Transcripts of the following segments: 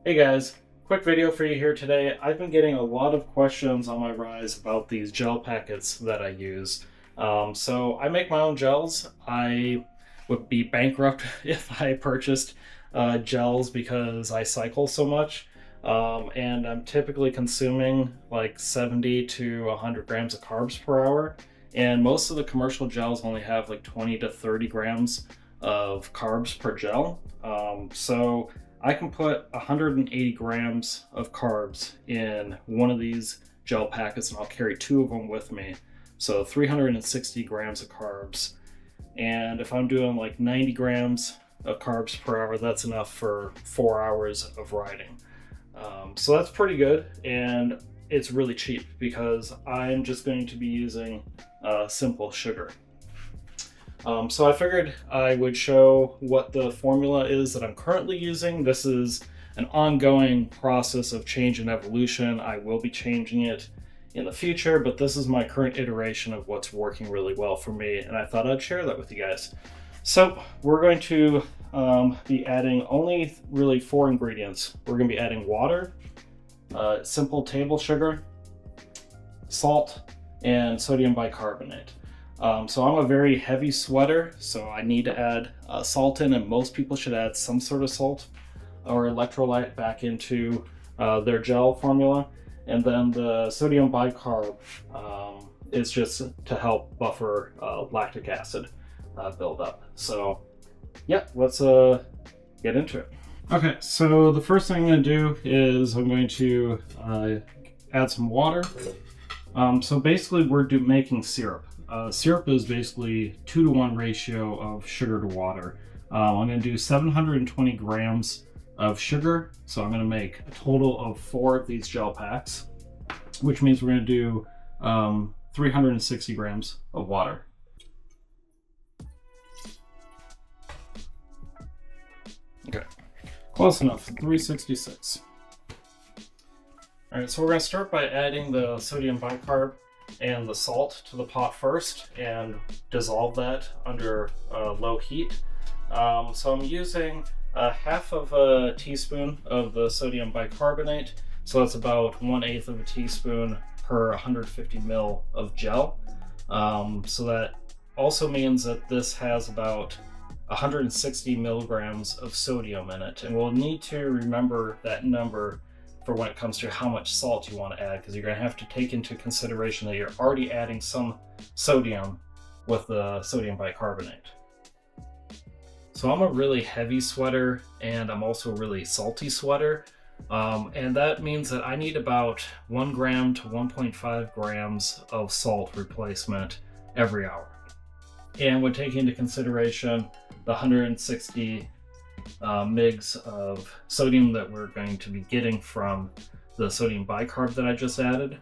Hey guys, quick video for you here today. I've been getting a lot of questions on my Rise about these gel packets that I use. So I make my own gels. I would be bankrupt if I purchased gels because I cycle so much. And I'm typically consuming like 70 to 100 grams of carbs per hour. And most of the commercial gels only have like 20 to 30 grams of carbs per gel. So I can put 180 grams of carbs in one of these gel packets, and I'll carry two of them with me. So 360 grams of carbs. And if I'm doing like 90 grams of carbs per hour, that's enough for 4 hours of riding. So that's pretty good, and it's really cheap because I'm just going to be using simple sugar. So I figured I would show what the formula is that I'm currently using. This is an ongoing process of change and evolution. I will be changing it in the future, but this is my current iteration of what's working really well for me, and I thought I'd share that with you guys. So we're going to be adding only really 4 ingredients. We're going to be adding water, simple table sugar, salt, and sodium bicarbonate. So I'm a very heavy sweater, so I need to add salt in, and most people should add some sort of salt or electrolyte back into their gel formula. And then the sodium bicarb is just to help buffer lactic acid buildup. So yeah, let's get into it. Okay, so the first thing I'm going to do is I'm going to add some water. So basically we're making syrup. Syrup is basically 2-to-1 ratio of sugar to water. I'm going to do 720 grams of sugar, so I'm going to make a total of 4 of these gel packs, which means we're going to do 360 grams of water. Okay, close enough, 366. All right, so we're going to start by adding the sodium bicarb and the salt to the pot first and dissolve that under low heat. So I'm using half of a teaspoon of the sodium bicarbonate, so that's about 1/8 of a teaspoon per 150 ml of gel. So that also means that this has about 160 milligrams of sodium in it, and we'll need to remember that number for when it comes to how much salt you want to add, because you're going to have to take into consideration that you're already adding some sodium with the sodium bicarbonate. So I'm a really heavy sweater, and I'm also a really salty sweater, and that means that I need about 1 gram to 1.5 grams of salt replacement every hour. And when taking into consideration the 160 mgs of sodium that we're going to be getting from the sodium bicarb that I just added,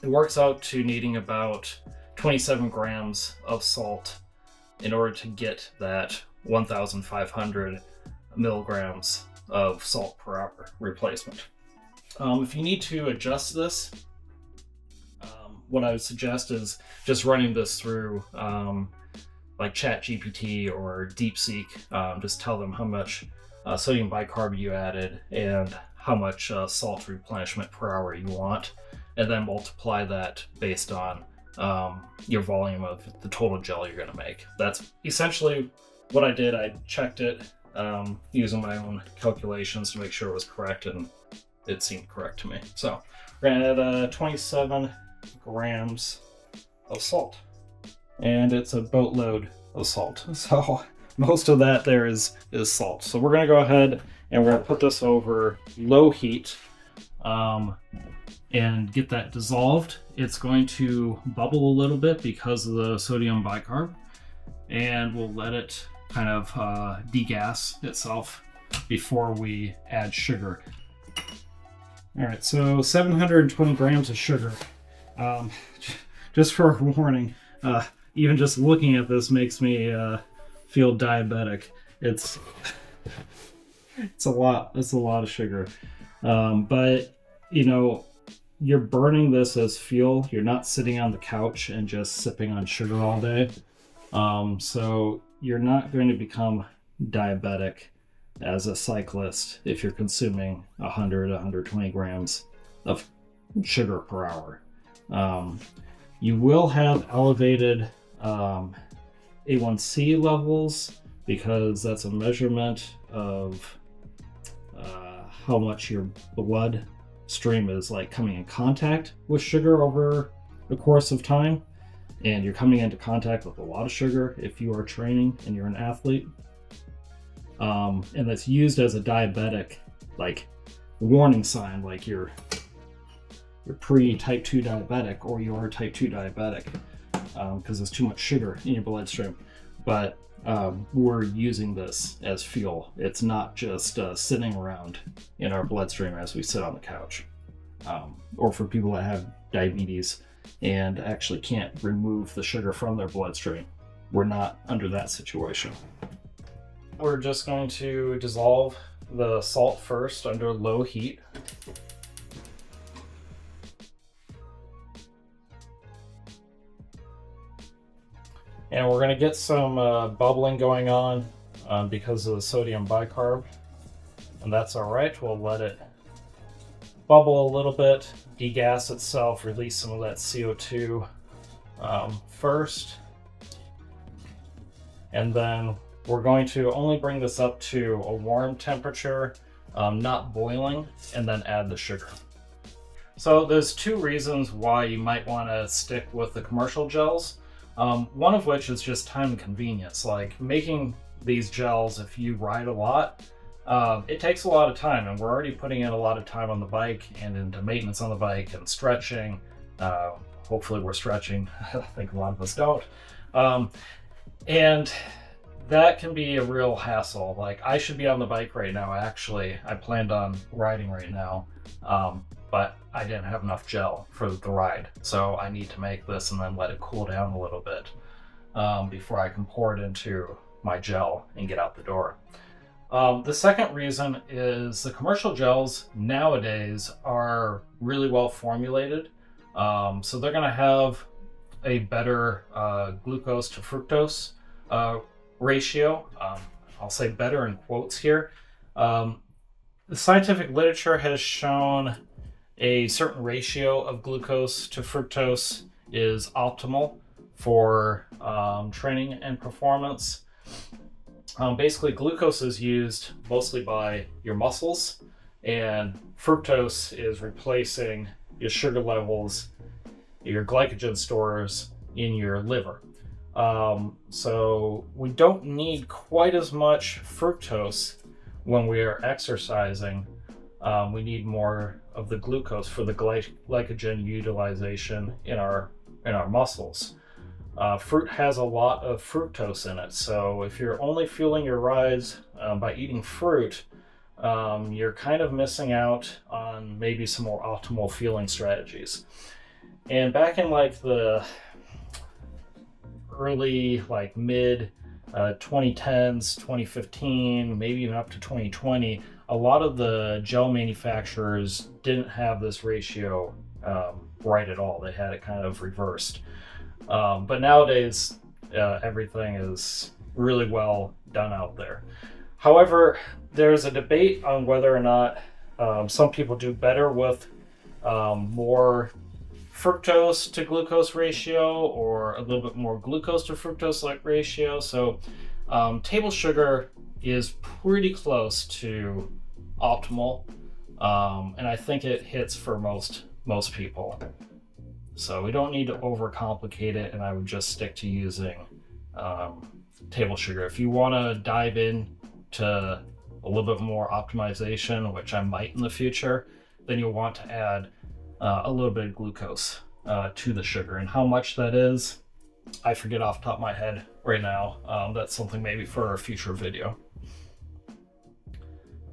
it works out to needing about 27 grams of salt in order to get that 1,500 milligrams of salt per hour replacement. If you need to adjust this, what I would suggest is just running this through like ChatGPT or DeepSeek. Just tell them how much sodium bicarb you added and how much salt replenishment per hour you want, and then multiply that based on your volume of the total gel you're going to make. That's essentially what I did. I checked it using my own calculations to make sure it was correct, and it seemed correct to me. So we're going to add 27 grams of salt. And it's a boatload of salt. So most of that there is salt. So we're going to go ahead and we're going to put this over low heat and get that dissolved. It's going to bubble a little bit because of the sodium bicarb, and we'll let it kind of degas itself before we add sugar. All right, so 720 grams of sugar. Just for a warning, even just looking at this makes me feel diabetic. It's a lot. It's a lot of sugar. But you know, you're burning this as fuel. You're not sitting on the couch and just sipping on sugar all day. So you're not going to become diabetic as a cyclist if you're consuming 100, 120 grams of sugar per hour. You will have elevated A1C levels because that's a measurement of how much your blood stream is like coming in contact with sugar over the course of time. And you're coming into contact with a lot of sugar if you are training and you're an athlete. And that's used as a diabetic like warning sign, like you're pre-type 2 diabetic or you're type 2 diabetic because there's too much sugar in your bloodstream. But we're using this as fuel. It's not just sitting around in our bloodstream as we sit on the couch. Or for people that have diabetes and actually can't remove the sugar from their bloodstream. We're not under that situation. We're just going to dissolve the salt first under low heat. And we're going to get some bubbling going on because of the sodium bicarb. And that's all right. We'll let it bubble a little bit, degas itself, release some of that CO2 first. And then we're going to only bring this up to a warm temperature, not boiling, and then add the sugar. So there's two reasons why you might want to stick with the commercial gels. One of which is just time and convenience. Like making these gels, if you ride a lot, it takes a lot of time, and we're already putting in a lot of time on the bike and into maintenance on the bike and stretching. Hopefully we're stretching. I think a lot of us don't. And that can be a real hassle. Like I should be on the bike right now. Actually, I planned on riding right now, but I didn't have enough gel for the ride. So I need to make this and then let it cool down a little bit before I can pour it into my gel and get out the door. The second reason is the commercial gels nowadays are really well formulated. So they're going to have a better glucose to fructose ratio. I'll say better in quotes here. The scientific literature has shown a certain ratio of glucose to fructose is optimal for training and performance. Basically, glucose is used mostly by your muscles, and fructose is replacing your sugar levels, your glycogen stores in your liver. So we don't need quite as much fructose when we are exercising. We need more of the glucose for the glycogen utilization in our muscles. Fruit has a lot of fructose in it, so if you're only fueling your rides by eating fruit, you're kind of missing out on maybe some more optimal fueling strategies. And back in like the early, like mid 2010s, 2015, maybe even up to 2020, a lot of the gel manufacturers didn't have this ratio right at all. They had it kind of reversed. But nowadays, everything is really well done out there. However, there's a debate on whether or not some people do better with more fructose to glucose ratio or a little bit more glucose to fructose like ratio. So table sugar is pretty close to optimal, and I think it hits for most people. So we don't need to overcomplicate it, and I would just stick to using table sugar. If you want to dive in to a little bit more optimization, which I might in the future, then you'll want to add a little bit of glucose to the sugar. And how much that is, I forget off the top of my head right now. That's something maybe for a future video.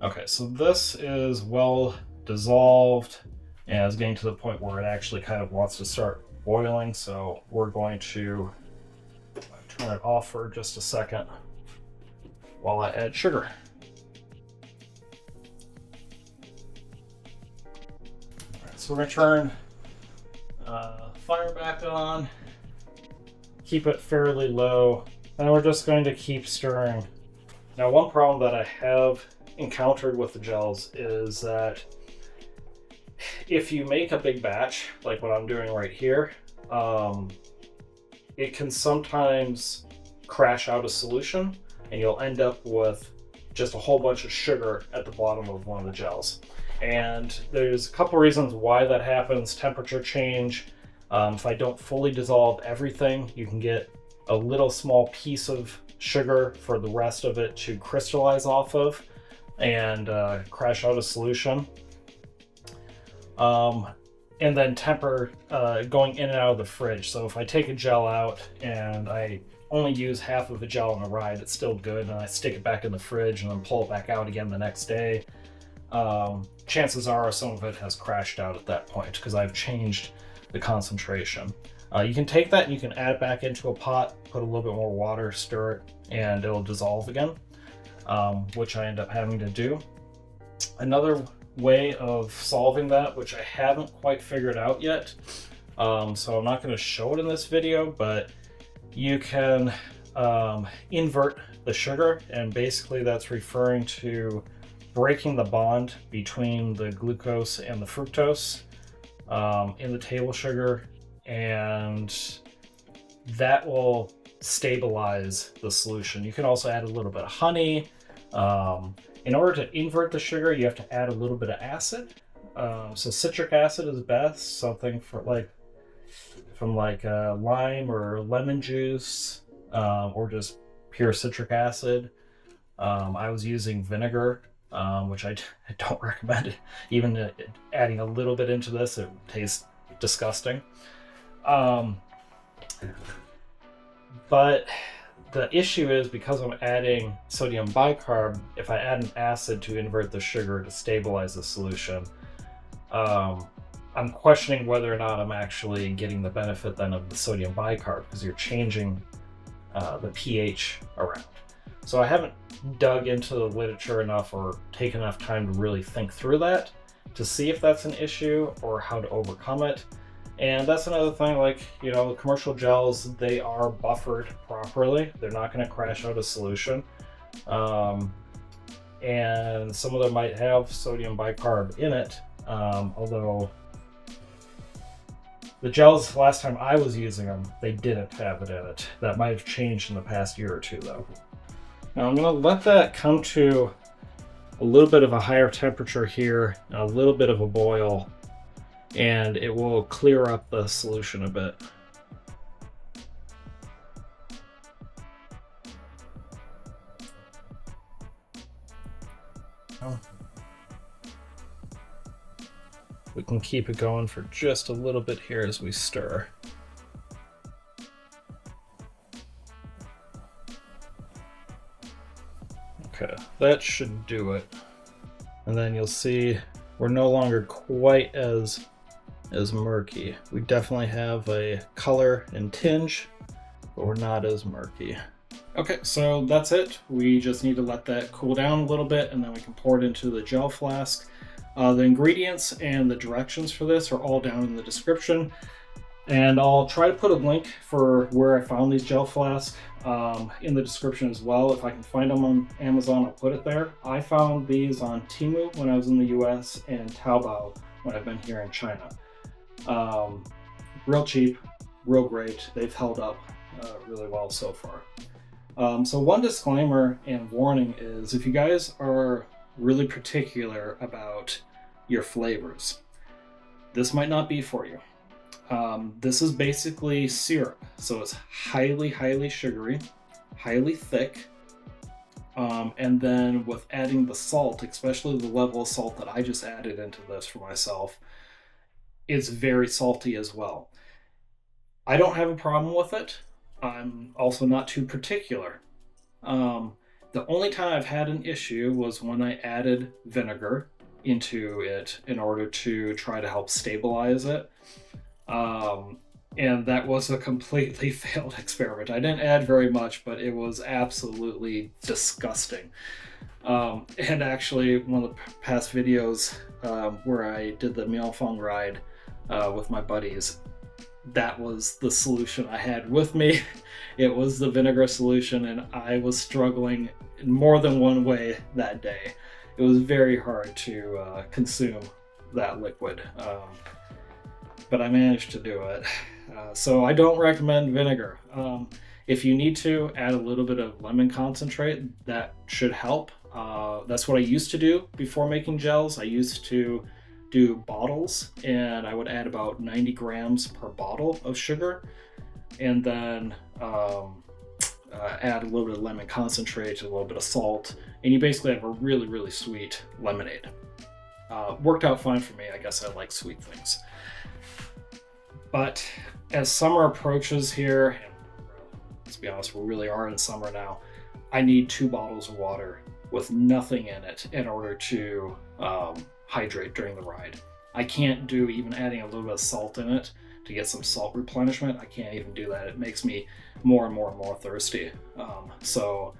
Okay, so this is well dissolved and it's getting to the point where it actually kind of wants to start boiling. So we're going to turn it off for just a second while I add sugar. So we're going to turn fire back on, keep it fairly low, and we're just going to keep stirring Now, one problem that I have encountered with the gels is that if you make a big batch, like what I'm doing right here, it can sometimes crash out a solution and you'll end up with just a whole bunch of sugar at the bottom of one of the gels. And there's a couple reasons why that happens. Temperature change. If I don't fully dissolve everything, you can get a little small piece of sugar for the rest of it to crystallize off of and crash out a solution. And then going in and out of the fridge. So if I take a gel out and I only use half of a gel on a ride, it's still good, and I stick it back in the fridge and then pull it back out again the next day, chances are some of it has crashed out at that point because I've changed the concentration. You can take that and you can add it back into a pot, put a little bit more water, stir it, and it'll dissolve again, which I end up having to do. Another way of solving that, which I haven't quite figured out yet, so I'm not going to show it in this video, but you can invert the sugar, and basically that's referring to breaking the bond between the glucose and the fructose in the table sugar, and that will stabilize the solution. You can also add a little bit of honey. In order to invert the sugar, you have to add a little bit of acid. So citric acid is best, something from lime or lemon juice, or just pure citric acid. I was using vinegar, which I don't recommend. Even adding a little bit into this, it tastes disgusting. But the issue is, because I'm adding sodium bicarb, if I add an acid to invert the sugar to stabilize the solution, I'm questioning whether or not I'm actually getting the benefit then of the sodium bicarb, because you're changing the pH around. So I haven't dug into the literature enough or taken enough time to really think through that to see if that's an issue or how to overcome it. And that's another thing, the commercial gels, they are buffered properly. They're not going to crash out a solution. And some of them might have sodium bicarb in it, although the gels, last time I was using them, they didn't have it in it. That might have changed in the past year or two, though. Now I'm going to let that come to a little bit of a higher temperature here, and a little bit of a boil, and it will clear up the solution a bit. We can keep it going for just a little bit here as we stir. Okay, that should do it. And then you'll see we're no longer quite as murky. We definitely have a color and tinge, but we're not as murky. Okay, so that's it. We just need to let that cool down a little bit, and then we can pour it into the gel flask. The ingredients and the directions for this are all down in the description, and I'll try to put a link for where I found these gel flasks in the description as well. If I can find them on Amazon, I'll put it there. I found these on Temu when I was in the US, and Taobao when I've been here in China. Real cheap, real great. They've held up really well so far. So one disclaimer and warning is, if you guys are really particular about your flavors, this might not be for you. This is basically syrup, so it's highly sugary, highly thick, and then with adding the salt, especially the level of salt that I just added into this for myself, it's very salty as well. I don't have a problem with it. I'm also not too particular. The only time I've had an issue was when I added vinegar into it in order to try to help stabilize it. And that was a completely failed experiment. I didn't add very much, but it was absolutely disgusting. And actually, one of the past videos where I did the Miaofeng ride with my buddies, that was the solution I had with me. It was the vinegar solution, and I was struggling in more than one way that day. It was very hard to consume that liquid, but I managed to do it. So I don't recommend vinegar. If you need to, add a little bit of lemon concentrate. That should help. That's what I used to do before making gels. I used to do bottles, and I would add about 90 grams per bottle of sugar, and then add a little bit of lemon concentrate, a little bit of salt, and you basically have a really, really sweet lemonade. Worked out fine for me. I guess I like sweet things. But as summer approaches here, and let's be honest, we really are in summer now, I need 2 bottles of water with nothing in it in order to hydrate during the ride. I can't do even adding a little bit of salt in it to get some salt replenishment. I can't even do that. It makes me more and more and more thirsty. So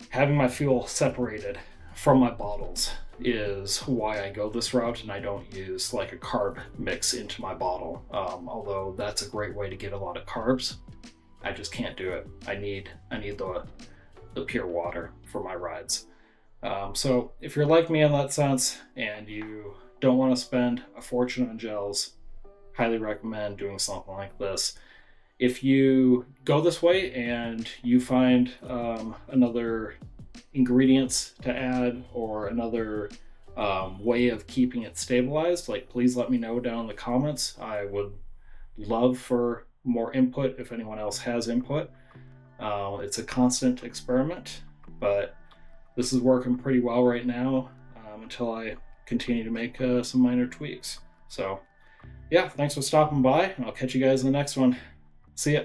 having my fuel separated from my bottles is why I go this route, and I don't use like a carb mix into my bottle. Although that's a great way to get a lot of carbs, I just can't do it. I need the pure water for my rides. So if you're like me in that sense and you don't want to spend a fortune on gels, highly recommend doing something like this. If you go this way and you find another ingredients to add or another way of keeping it stabilized, like, please let me know down in the comments. I would love for more input if anyone else has input. It's a constant experiment, but this is working pretty well right now until I continue to make some minor tweaks. So yeah, thanks for stopping by, and I'll catch you guys in the next one. See ya.